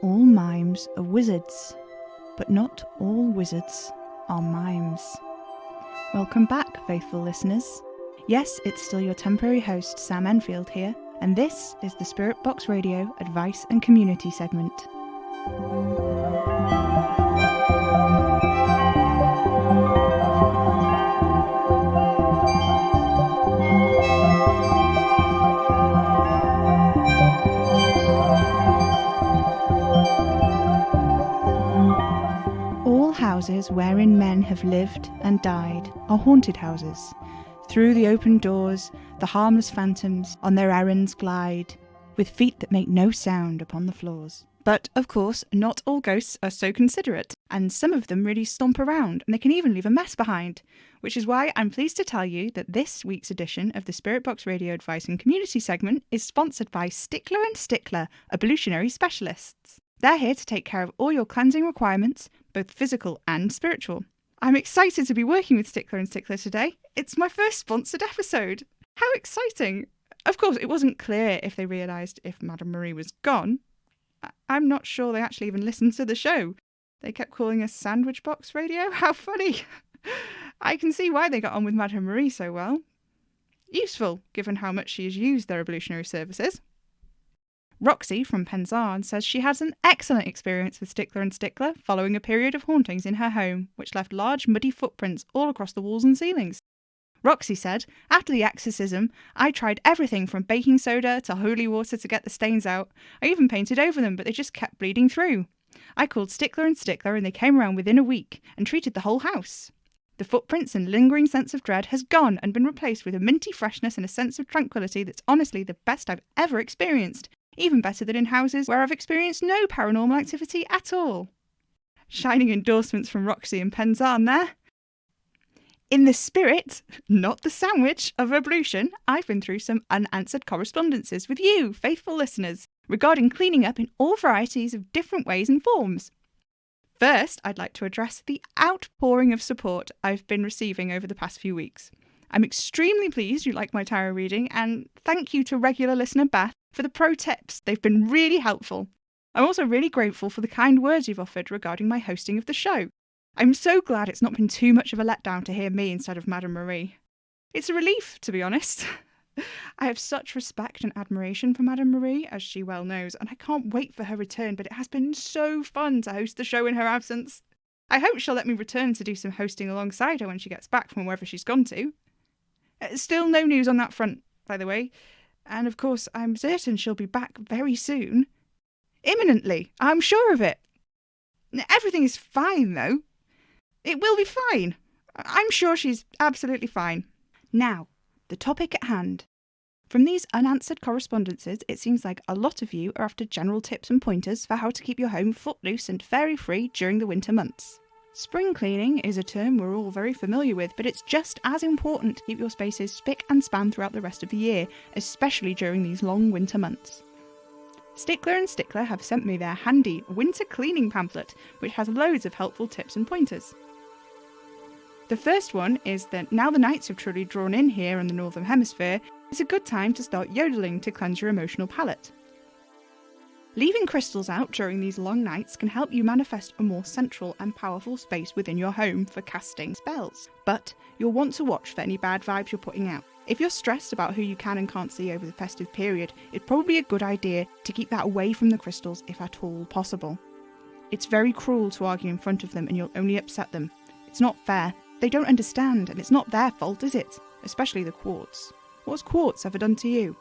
All mimes are wizards, but not all wizards are mimes. Welcome back, faithful listeners. Yes, it's still your temporary host, Sam Enfield here, and this is the Spirit Box Radio Advice and Community segment. Houses wherein men have lived and died are haunted houses. Through the open doors, the harmless phantoms on their errands glide, with feet that make no sound upon the floors. But, of course, not all ghosts are so considerate, and some of them really stomp around, and they can even leave a mess behind, which is why I'm pleased to tell you that this week's edition of the Spirit Box Radio Advice and Community segment is sponsored by Stykler and Stykler, Ablutionary Specialists. They're here to take care of all your cleansing requirements, both physical and spiritual. I'm excited to be working with Stykler and Stykler today. It's my first sponsored episode. How exciting! Of course, it wasn't clear if they realised if Madame Marie was gone. I'm not sure they actually even listened to the show. They kept calling us Sandwich Box Radio. How funny! I can see why they got on with Madame Marie so well. Useful, given how much she has used their ablutionary services. Roxy from Penzance says she has an excellent experience with Stykler and Stykler following a period of hauntings in her home, which left large muddy footprints all across the walls and ceilings. Roxy said, after the exorcism, I tried everything from baking soda to holy water to get the stains out. I even painted over them, but they just kept bleeding through. I called Stykler and Stykler and they came around within a week and treated the whole house. The footprints and lingering sense of dread has gone and been replaced with a minty freshness and a sense of tranquility that's honestly the best I've ever experienced. Even better than in houses where I've experienced no paranormal activity at all. Shining endorsements from Roxy and Penzance there. In the spirit, not the sandwich, of ablution, I've been through some unanswered correspondences with you, faithful listeners, regarding cleaning up in all varieties of different ways and forms. First, I'd like to address the outpouring of support I've been receiving over the past few weeks. I'm extremely pleased you like my tarot reading, and thank you to regular listener Beth for the pro tips. They've been really helpful. I'm also really grateful for the kind words you've offered regarding my hosting of the show. I'm so glad it's not been too much of a letdown to hear me instead of Madame Marie. It's a relief, to be honest. I have such respect and admiration for Madame Marie, as she well knows, and I can't wait for her return, but it has been so fun to host the show in her absence. I hope she'll let me return to do some hosting alongside her when she gets back from wherever she's gone to. Still no news on that front, by the way. And of course, I'm certain she'll be back very soon. Imminently, I'm sure of it. Everything is fine, though. It will be fine. I'm sure she's absolutely fine. Now, the topic at hand. From these unanswered correspondences, it seems like a lot of you are after general tips and pointers for how to keep your home footloose and fairy-free during the winter months. Spring cleaning is a term we're all very familiar with, but it's just as important to keep your spaces spick and span throughout the rest of the year, especially during these long winter months. Stykler and Stykler have sent me their handy winter cleaning pamphlet, which has loads of helpful tips and pointers. The first one is that now the nights have truly drawn in here in the Northern Hemisphere, it's a good time to start yodeling to cleanse your emotional palate. Leaving crystals out during these long nights can help you manifest a more central and powerful space within your home for casting spells, but you'll want to watch for any bad vibes you're putting out. If you're stressed about who you can and can't see over the festive period, it's probably a good idea to keep that away from the crystals if at all possible. It's very cruel to argue in front of them and you'll only upset them. It's not fair. They don't understand, and it's not their fault, is it? Especially the quartz. What's quartz ever done to you?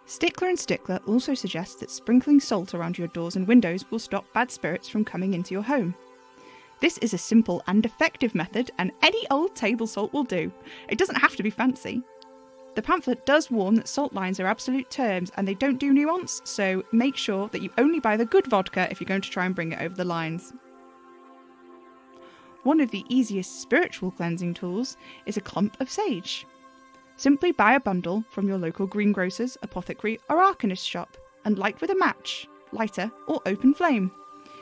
Stykler and Stykler also suggests that sprinkling salt around your doors and windows will stop bad spirits from coming into your home. This is a simple and effective method, and any old table salt will do. It doesn't have to be fancy. The pamphlet does warn that salt lines are absolute terms and they don't do nuance, so make sure that you only buy the good vodka if you're going to try and bring it over the lines. One of the easiest spiritual cleansing tools is a clump of sage. Simply buy a bundle from your local greengrocer's, apothecary or arcanist shop and light with a match, lighter or open flame.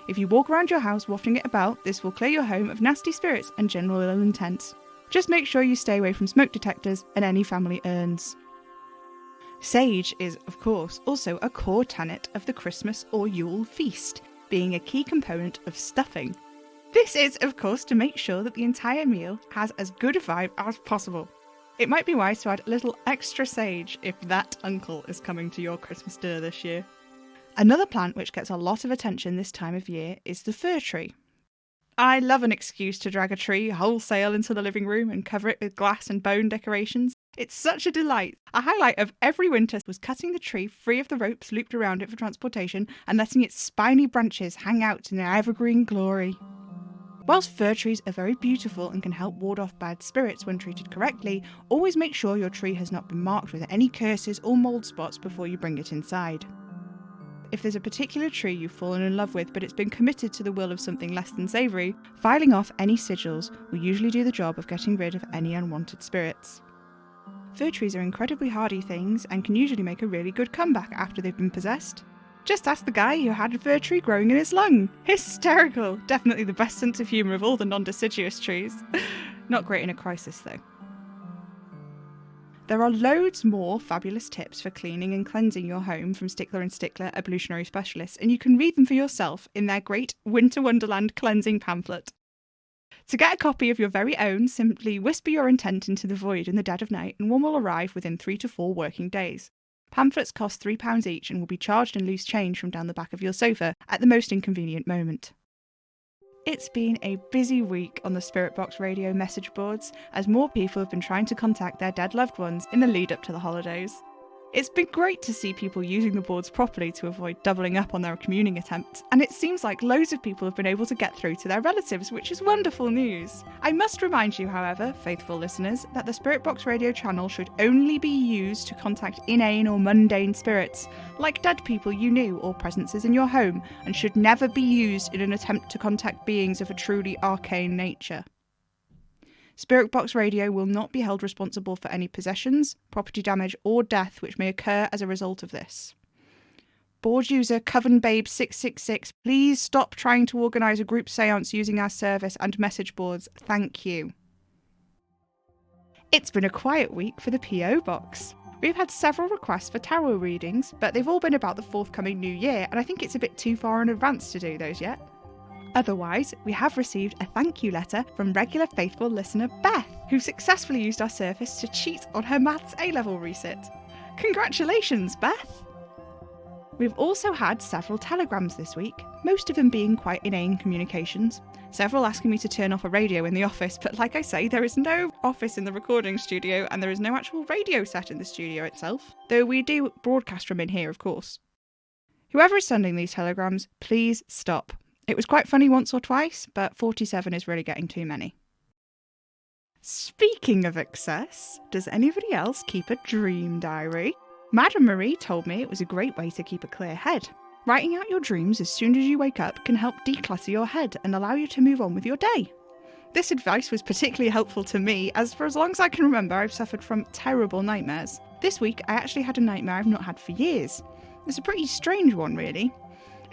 If you walk around your house wafting it about, this will clear your home of nasty spirits and general ill intent. Just make sure you stay away from smoke detectors and any family urns. Sage is, of course, also a core tenet of the Christmas or Yule feast, being a key component of stuffing. This is, of course, to make sure that the entire meal has as good a vibe as possible. It might be wise to add a little extra sage if that uncle is coming to your Christmas dinner this year. Another plant which gets a lot of attention this time of year is the fir tree. I love an excuse to drag a tree wholesale into the living room and cover it with glass and bone decorations. It's such a delight. A highlight of every winter was cutting the tree free of the ropes looped around it for transportation and letting its spiny branches hang out in their evergreen glory. Whilst fir trees are very beautiful and can help ward off bad spirits when treated correctly, always make sure your tree has not been marked with any curses or mould spots before you bring it inside. If there's a particular tree you've fallen in love with but it's been committed to the will of something less than savoury, filing off any sigils will usually do the job of getting rid of any unwanted spirits. Fir trees are incredibly hardy things and can usually make a really good comeback after they've been possessed. Just ask the guy who had a fir tree growing in his lung. Hysterical! Definitely the best sense of humour of all the non-deciduous trees. Not great in a crisis though. There are loads more fabulous tips for cleaning and cleansing your home from Stykler and Stykler Ablutionary Specialists, and you can read them for yourself in their great Winter Wonderland cleansing pamphlet. To get a copy of your very own, simply whisper your intent into the void in the dead of night and one will arrive within 3 to 4 working days. Pamphlets cost £3 each and will be charged in loose change from down the back of your sofa at the most inconvenient moment. It's been a busy week on the Spirit Box Radio message boards as more people have been trying to contact their dead loved ones in the lead up to the holidays. It's been great to see people using the boards properly to avoid doubling up on their communing attempts, and it seems like loads of people have been able to get through to their relatives, which is wonderful news. I must remind you, however, faithful listeners, that the Spirit Box Radio channel should only be used to contact inane or mundane spirits, like dead people you knew or presences in your home, and should never be used in an attempt to contact beings of a truly arcane nature. Spirit Box Radio will not be held responsible for any possessions, property damage or death which may occur as a result of this. Board user CovenBabe666, please stop trying to organise a group seance using our service and message boards. Thank you. It's been a quiet week for the PO Box. We've had several requests for tarot readings, but they've all been about the forthcoming new year, and I think it's a bit too far in advance to do those yet. Otherwise, we have received a thank you letter from regular faithful listener Beth, who successfully used our service to cheat on her Maths A-level resit. Congratulations, Beth! We've also had several telegrams this week, most of them being quite inane communications. Several asking me to turn off a radio in the office, but like I say, there is no office in the recording studio and there is no actual radio set in the studio itself, though we do broadcast from in here, of course. Whoever is sending these telegrams, please stop. It was quite funny once or twice, but 47 is really getting too many. Speaking of excess, does anybody else keep a dream diary? Madame Marie told me it was a great way to keep a clear head. Writing out your dreams as soon as you wake up can help declutter your head and allow you to move on with your day. This advice was particularly helpful to me, as for as long as I can remember I've suffered from terrible nightmares. This week I actually had a nightmare I've not had for years. It's a pretty strange one really.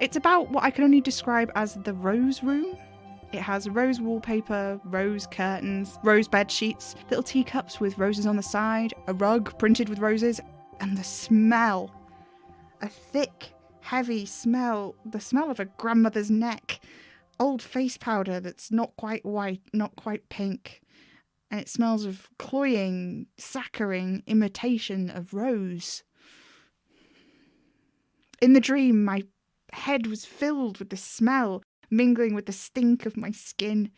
It's about what I can only describe as the rose room. It has rose wallpaper, rose curtains, rose bed sheets, little teacups with roses on the side, a rug printed with roses, and the smell. A thick, heavy smell, the smell of a grandmother's neck. Old face powder that's not quite white, not quite pink. And it smells of cloying, saccharine imitation of rose. In the dream, my head was filled with the smell, mingling with the stink of my skin.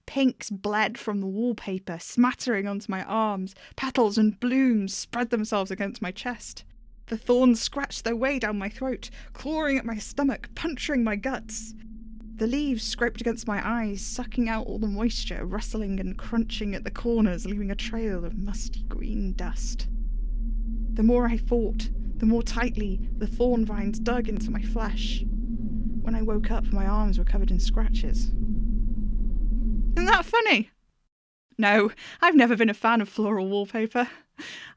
Pinks bled from the wallpaper, smattering onto my arms. Petals and blooms spread themselves against my chest. The thorns scratched their way down my throat, clawing at my stomach, puncturing my guts. The leaves scraped against my eyes, sucking out all the moisture, rustling and crunching at the corners, leaving a trail of musty green dust. The more I fought, the more tightly the thorn vines dug into my flesh. When I woke up, my arms were covered in scratches. Isn't that funny? No, I've never been a fan of floral wallpaper.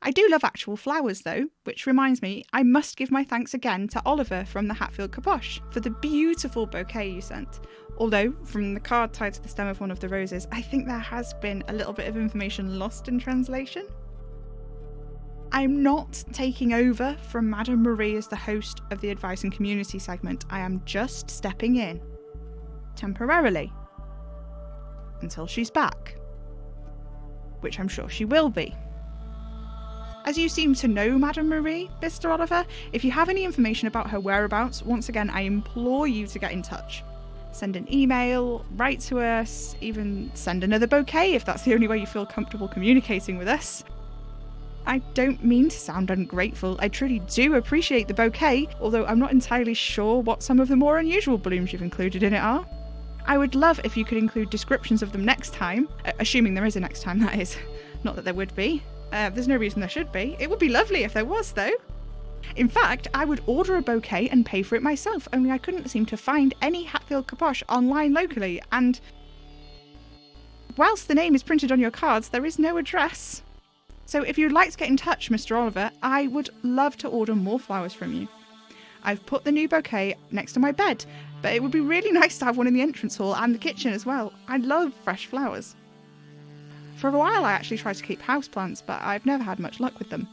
I do love actual flowers though, which reminds me I must give my thanks again to Oliver from the Hatfield Caboche for the beautiful bouquet you sent. Although, from the card tied to the stem of one of the roses, I think there has been a little bit of information lost in translation. I'm not taking over from Madame Marie as the host of the Advice and Community segment. I am just stepping in. Temporarily. Until she's back. Which I'm sure she will be. As you seem to know Madame Marie, Mr. Oliver, if you have any information about her whereabouts, once again, I implore you to get in touch. Send an email, write to us, even send another bouquet if that's the only way you feel comfortable communicating with us. I don't mean to sound ungrateful, I truly do appreciate the bouquet, although I'm not entirely sure what some of the more unusual blooms you've included in it are. I would love if you could include descriptions of them next time, assuming there is a next time, that is. Not that there would be. There's no reason there should be. It would be lovely if there was, though. In fact, I would order a bouquet and pay for it myself, only I couldn't seem to find any Hatfield capoche online locally, and whilst the name is printed on your cards, there is no address. So if you'd like to get in touch, Mr. Oliver, I would love to order more flowers from you. I've put the new bouquet next to my bed, but it would be really nice to have one in the entrance hall and the kitchen as well. I love fresh flowers. For a while I actually tried to keep houseplants, but I've never had much luck with them.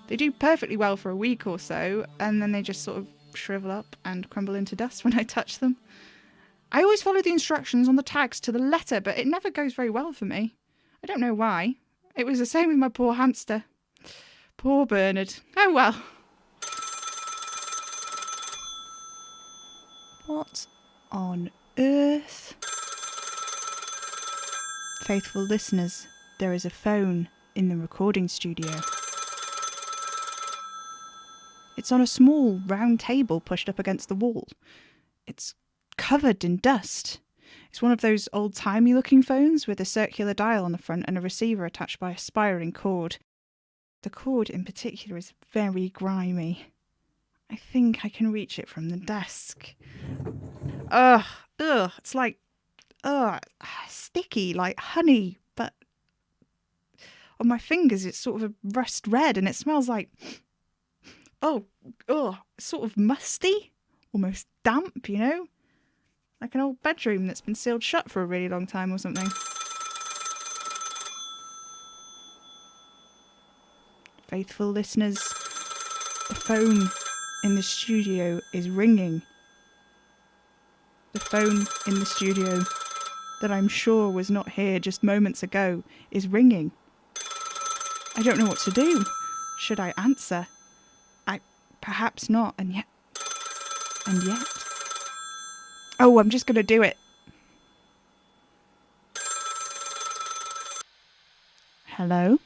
They do perfectly well for a week or so, and then they just sort of shrivel up and crumble into dust when I touch them. I always follow the instructions on the tags to the letter, but it never goes very well for me. I don't know why. It was the same with my poor hamster. Poor Bernard. Oh well. What on earth? Faithful listeners, there is a phone in the recording studio. It's on a small round table pushed up against the wall. It's covered in dust. It's one of those old-timey looking phones with a circular dial on the front and a receiver attached by a spiraling cord. The cord in particular is very grimy. I think I can reach it from the desk. It's like, sticky, like honey, but on my fingers it's sort of a rust red and it smells like, sort of musty, almost damp, you know? Like an old bedroom that's been sealed shut for a really long time or something. Faithful listeners, the phone in the studio is ringing. The phone in the studio that I'm sure was not here just moments ago is ringing. I don't know what to do. Should I answer? Perhaps not, and yet. Oh, I'm just going to do it. Hello?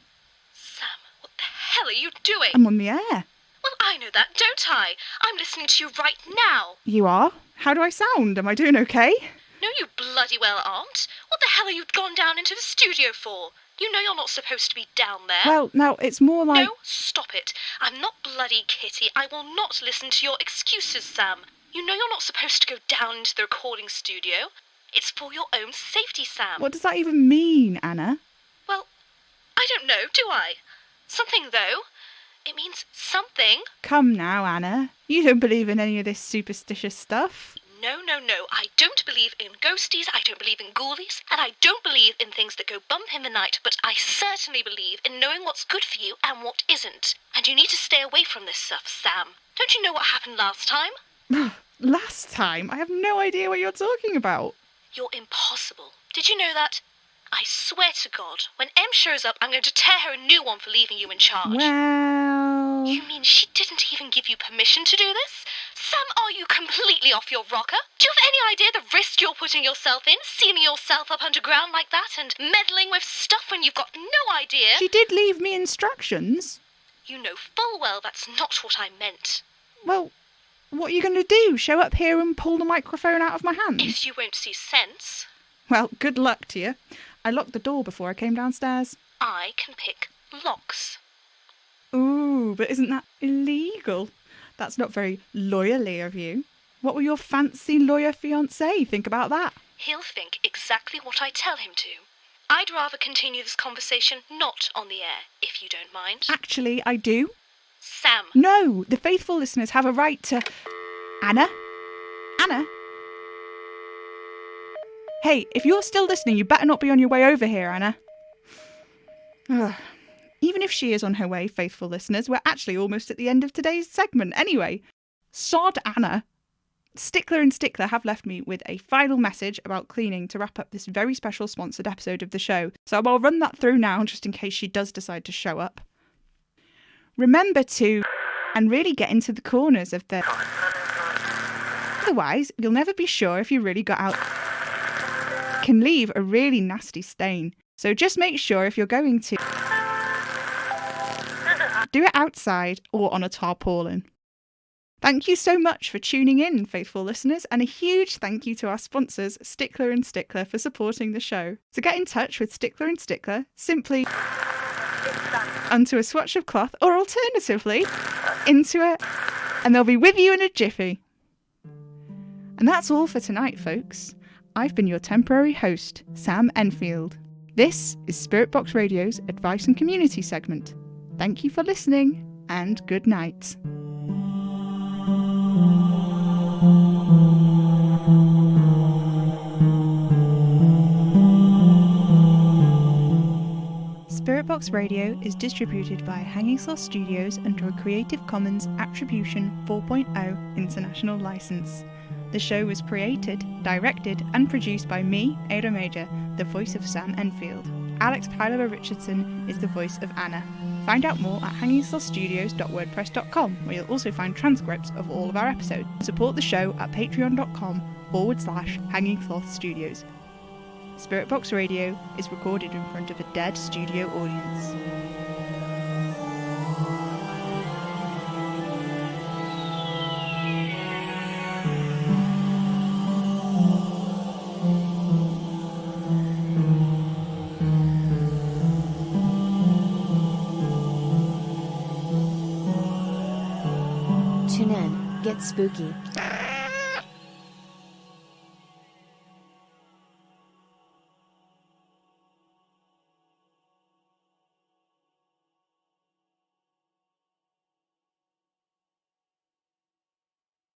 Sam, what the hell are you doing? I'm on the air. Well, I know that, don't I? I'm listening to you right now. You are? How do I sound? Am I doing okay? No, you bloody well aren't. What the hell are you gone down into the studio for? You know you're not supposed to be down there. Well, now, it's more like... No, stop it. I'm not bloody Kitty. I will not listen to your excuses, Sam. You know you're not supposed to go down into the recording studio. It's for your own safety, Sam. What does that even mean, Anna? Well, I don't know, do I? Something, though. It means something. Come now, Anna. You don't believe in any of this superstitious stuff. No. I don't believe in ghosties, I don't believe in ghoulies, and I don't believe in things that go bump in the night, but I certainly believe in knowing what's good for you and what isn't. And you need to stay away from this stuff, Sam. Don't you know what happened last time? Last time? I have no idea what you're talking about. You're impossible. Did you know that? I swear to God, when Em shows up, I'm going to tear her a new one for leaving you in charge. Well... You mean she didn't even give you permission to do this? Sam, are you completely off your rocker? Do you have any idea the risk you're putting yourself in, sealing yourself up underground like that and meddling with stuff when you've got no idea? She did leave me instructions. You know full well that's not what I meant. Well, what are you going to do? Show up here and pull the microphone out of my hands? If you won't see sense. Well, good luck to you. I locked the door before I came downstairs. I can pick locks. Ooh, but isn't that illegal? That's not very lawyerly of you. What will your fancy lawyer fiancé think about that? He'll think exactly what I tell him to. I'd rather continue this conversation not on the air, if you don't mind. Actually, I do. Sam. No, the faithful listeners have a right to... Anna? Hey, if you're still listening, you better not be on your way over here, Anna. Ugh. Even if she is on her way, faithful listeners, we're actually almost at the end of today's segment. Anyway, sod Anna. Stykler and Stykler have left me with a final message about cleaning to wrap up this very special sponsored episode of the show. So I'll run that through now just in case she does decide to show up. Remember to and really get into the corners of the... Otherwise, you'll never be sure if you really got out. Can leave a really nasty stain. So just make sure if you're going to do it outside or on a tarpaulin. Thank you so much for tuning in, faithful listeners, and a huge thank you to our sponsors, Stykler and Stykler, for supporting the show. To get in touch with Stykler and Stykler, simply onto a swatch of cloth, or alternatively, into it, and they'll be with you in a jiffy. And that's all for tonight, folks. I've been your temporary host, Sam Enfield. This is Spirit Box Radio's Advice and Community segment. Thank you for listening, and good night. Spirit Box Radio is distributed by Hanging Sloth Studios under a Creative Commons Attribution 4.0 international license. The show was created, directed and produced by me, Eira Major, the voice of Sam Enfield. Alex Pyler Richardson is the voice of Anna. Find out more at hangingslothstudios.wordpress.com, where you'll also find transcripts of all of our episodes. Support the show at patreon.com/Hanging Sloth Studios. Spirit Box Radio is recorded in front of a dead studio audience. Tune in, get spooky.